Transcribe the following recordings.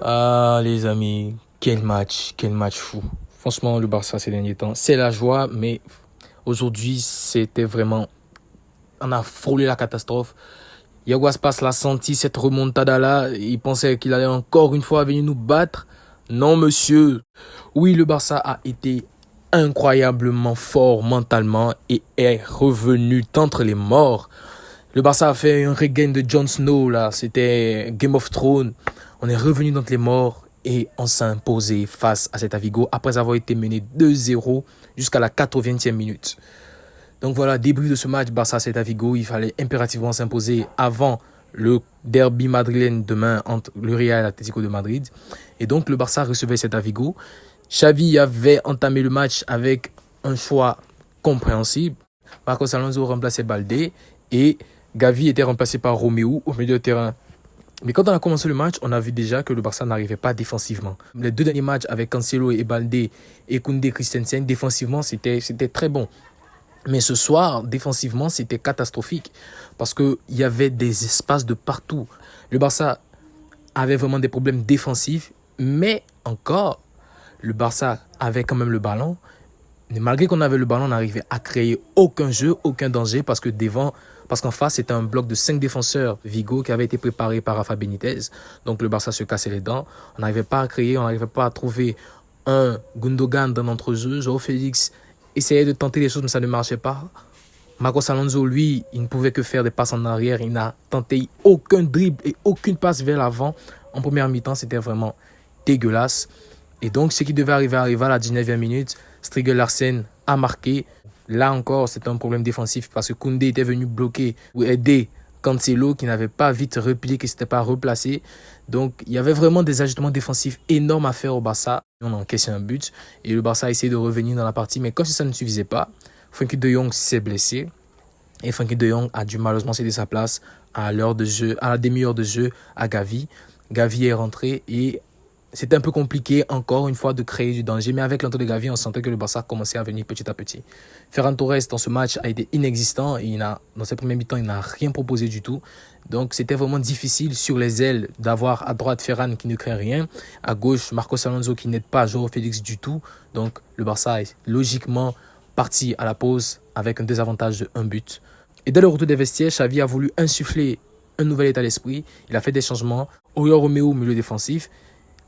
Ah, les amis, quel match fou. Franchement, le Barça ces derniers temps, c'est la joie, mais aujourd'hui, c'était vraiment. On a frôlé la catastrophe. Yago Aspas l'a senti, cette remontada-là. Il pensait qu'il allait encore une fois venir nous battre. Non, monsieur. Oui, le Barça a été incroyablement fort mentalement et est revenu d'entre les morts. Le Barça a fait un regain de Jon Snow, là. C'était Game of Thrones. On est revenu d'entre les morts et on s'est imposé face à cet Vigo après avoir été mené 2-0 jusqu'à la 80e minute. Donc voilà, début de ce match, Barça-Celta Vigo, il fallait impérativement s'imposer avant le derby madrilène demain entre le Real et l'Atlético de Madrid. Et donc le Barça recevait Celta Vigo. Xavi avait entamé le match avec un choix compréhensible. Marcos Alonso remplaçait Baldé et Gavi était remplacé par Romeu au milieu de terrain. Mais quand on a commencé le match, on a vu déjà que le Barça n'arrivait pas défensivement. Les deux derniers matchs avec Cancelo et Baldé et Koundé Christensen, défensivement, c'était très bon. Mais ce soir, défensivement, c'était catastrophique parce qu'il y avait des espaces de partout. Le Barça avait vraiment des problèmes défensifs, mais encore, le Barça avait quand même le ballon. Mais malgré qu'on avait le ballon, on n'arrivait à créer aucun jeu, aucun danger parce qu'en face, c'était un bloc de 5 défenseurs Vigo qui avait été préparé par Rafa Benitez. Donc le Barça se cassait les dents. On n'arrivait pas à créer, on n'arrivait pas à trouver un Gundogan dans notre jeu. João Félix essayait de tenter les choses, mais ça ne marchait pas. Marcos Alonso, lui, il ne pouvait que faire des passes en arrière. Il n'a tenté aucun dribble et aucune passe vers l'avant. En première mi-temps, c'était vraiment dégueulasse. Et donc, ce qui devait arriver à la 19e minute. Strigel Larsen a marqué. Là encore, c'était un problème défensif parce que Koundé était venu bloquer ou aider Cancelo qui n'avait pas vite replié, qui ne s'était pas replacé. Donc, il y avait vraiment des ajustements défensifs énormes à faire au Barça. On a encaissé un but et le Barça a essayé de revenir dans la partie. Mais comme si ça ne suffisait pas, Frenkie de Jong s'est blessé. Et Frenkie de Jong a dû malheureusement céder sa place à l'heure de jeu, à la demi-heure de jeu à Gavi. Gavi est rentré et c'était un peu compliqué encore une fois de créer du danger. Mais avec l'entrée de Gavi, on sentait que le Barça commençait à venir petit à petit. Ferran Torres dans ce match a été inexistant. Et dans ses premiers mi-temps, il n'a rien proposé du tout. Donc c'était vraiment difficile sur les ailes d'avoir à droite Ferran qui ne crée rien. À gauche, Marcos Alonso qui n'aide pas João Félix du tout. Donc le Barça est logiquement parti à la pause avec un désavantage de 1 but. Et dès le retour des vestiaires, Xavi a voulu insuffler un nouvel état d'esprit. Il a fait des changements. Oriol Romeu, milieu défensif,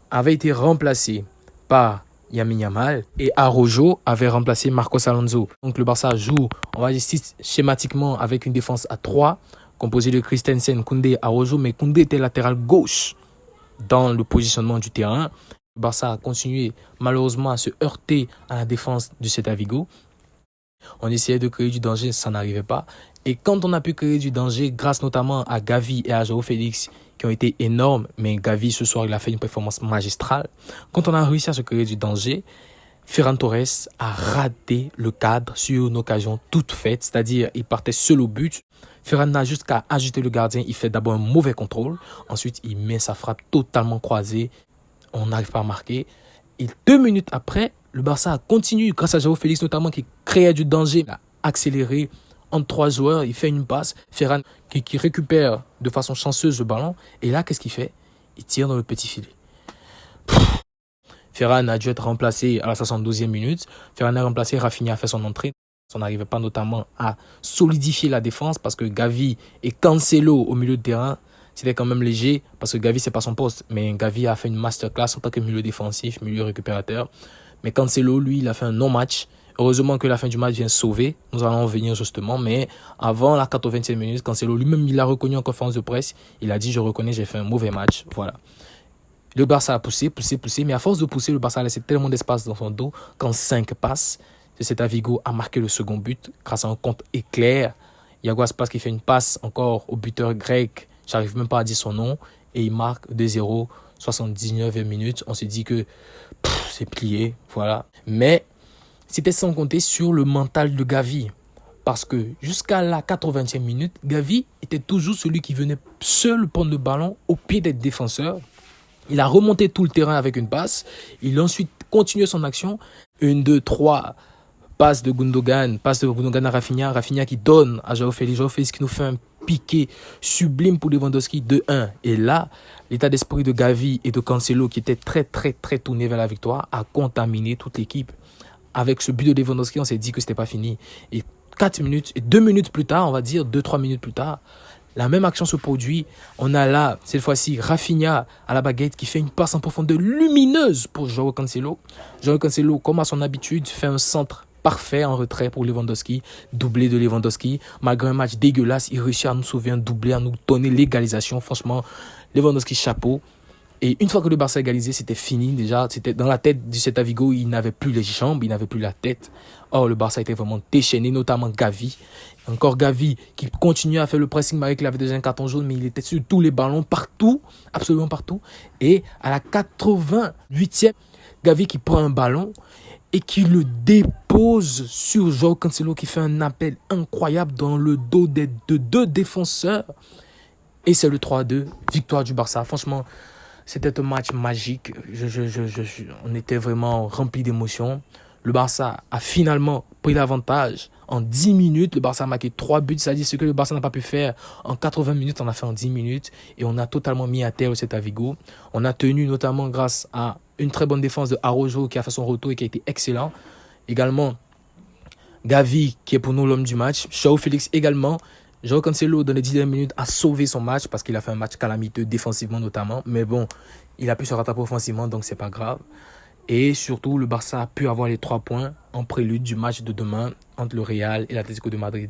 avait été remplacé par Lamine Yamal et Araujo avait remplacé Marcos Alonso. Donc le Barça joue, on va dire schématiquement avec une défense à 3, composée de Christensen, Koundé, Araujo, mais Koundé était latéral gauche dans le positionnement du terrain. Le Barça a continué malheureusement à se heurter à la défense du Celta Vigo. On essayait de créer du danger, ça n'arrivait pas. Et quand on a pu créer du danger, grâce notamment à Gavi et à João Félix, qui ont été énormes, mais Gavi, ce soir, il a fait une performance magistrale. Quand on a réussi à se créer du danger, Ferran Torres a raté le cadre sur une occasion toute faite, c'est-à-dire il partait seul au but. Ferran n'a juste qu'à ajuster le gardien, il fait d'abord un mauvais contrôle, ensuite il met sa frappe totalement croisée, on n'arrive pas à marquer. Et 2 minutes après, le Barça a continué, grâce à João Félix notamment, qui créait du danger, il a accéléré entre 3 joueurs, il fait une passe, Ferran qui récupère de façon chanceuse le ballon, et là, qu'est-ce qu'il fait? Il tire dans le petit filet. Ferran a dû être remplacé à la 72e minute, Ferran a remplacé, Rafinha a fait son entrée. On n'arrivait pas notamment à solidifier la défense parce que Gavi et Cancelo au milieu de terrain, c'était quand même léger parce que Gavi, c'est pas son poste. Mais Gavi a fait une masterclass en tant que milieu défensif, milieu récupérateur. Mais Cancelo, lui, il a fait un non-match. Heureusement que la fin du match vient sauver. Nous allons en venir justement. Mais avant la 80e minute, Cancelo lui-même, il l'a reconnu en conférence de presse. Il a dit, je reconnais, j'ai fait un mauvais match. Voilà. Le Barça a poussé. Mais à force de pousser, le Barça a laissé tellement d'espace dans son dos qu'en 5 passes, Celta Vigo a marqué le second but grâce à un contre éclair. Yago Aspas qui fait une passe encore au buteur grec. J'arrive même pas à dire son nom. Et il marque 2-0, 79e minute. On s'est dit que c'est plié. Voilà. Mais c'était sans compter sur le mental de Gavi. Parce que jusqu'à la 80e minute, Gavi était toujours celui qui venait seul prendre le ballon au pied des défenseurs. Il a remonté tout le terrain avec une passe. Il a ensuite continué son action. 1, 2, 3... passe de Gundogan à Rafinha qui donne à João Félix qui nous fait un piqué sublime pour Lewandowski 2-1. Et là, l'état d'esprit de Gavi et de Cancelo, qui était très tourné vers la victoire, a contaminé toute l'équipe. Avec ce but de Lewandowski, on s'est dit que c'était pas fini. Et 4 minutes, et 2 minutes plus tard, on va dire 2-3 minutes plus tard, la même action se produit. On a là, cette fois-ci, Rafinha à la baguette qui fait une passe en profondeur lumineuse pour João Cancelo. João Cancelo, comme à son habitude, fait un centre parfait en retrait pour Lewandowski, doublé de Lewandowski. Malgré un match dégueulasse, il réussit à nous sauver un doublé, à nous donner l'égalisation. Franchement, Lewandowski, chapeau. Et une fois que le Barça a égalisé, c'était fini déjà. C'était dans la tête du Celta Vigo, il n'avait plus les jambes, il n'avait plus la tête. Or, le Barça était vraiment déchaîné, notamment Gavi. Encore Gavi qui continuait à faire le pressing malgré qu'il avait déjà un carton jaune, mais il était sur tous les ballons, partout, absolument partout. Et à la 88e, Gavi qui prend un ballon et qui le dépose sur João Cancelo qui fait un appel incroyable dans le dos de deux défenseurs. Et c'est le 3-2, victoire du Barça. Franchement, c'était un match magique. On était vraiment remplis d'émotions. Le Barça a finalement pris l'avantage en 10 minutes. Le Barça a marqué 3 buts. C'est-à-dire ce que le Barça n'a pas pu faire en 80 minutes, on a fait en 10 minutes. Et on a totalement mis à terre le Celta Vigo. On a tenu notamment grâce à une très bonne défense de Araujo qui a fait son retour et qui a été excellent. Également, Gavi qui est pour nous l'homme du match. João Félix également. João Cancelo, dans les 10 dernières minutes, a sauvé son match parce qu'il a fait un match calamiteux défensivement notamment. Mais bon, il a pu se rattraper offensivement, donc c'est pas grave. Et surtout, le Barça a pu avoir les 3 points en prélude du match de demain entre le Real et l'Atlético de Madrid.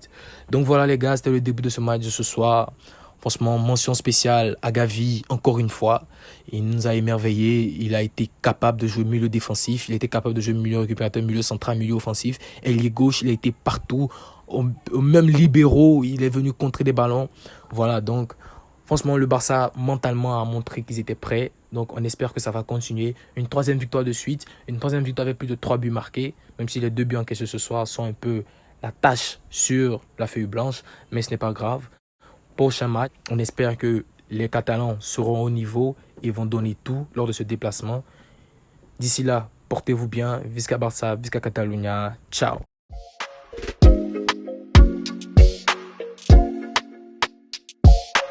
Donc voilà les gars, c'était le début de ce match de ce soir. Franchement, mention spéciale à Gavi, encore une fois. Il nous a émerveillés. Il a été capable de jouer milieu défensif. Il a été capable de jouer milieu récupérateur, milieu central, milieu offensif. Ailier gauche, il a été partout. Même libéraux, il est venu contrer des ballons. Voilà, donc franchement, le Barça mentalement a montré qu'ils étaient prêts. Donc on espère que ça va continuer. Une 3e victoire de suite. Une 3e victoire avec plus de 3 buts marqués. Même si les 2 buts encaissés ce soir sont un peu la tâche sur la feuille blanche. Mais ce n'est pas grave. Prochain match, on espère que les Catalans seront au niveau et vont donner tout lors de ce déplacement. D'ici là, portez-vous bien. Visca Barça, Visca Catalunya. Ciao.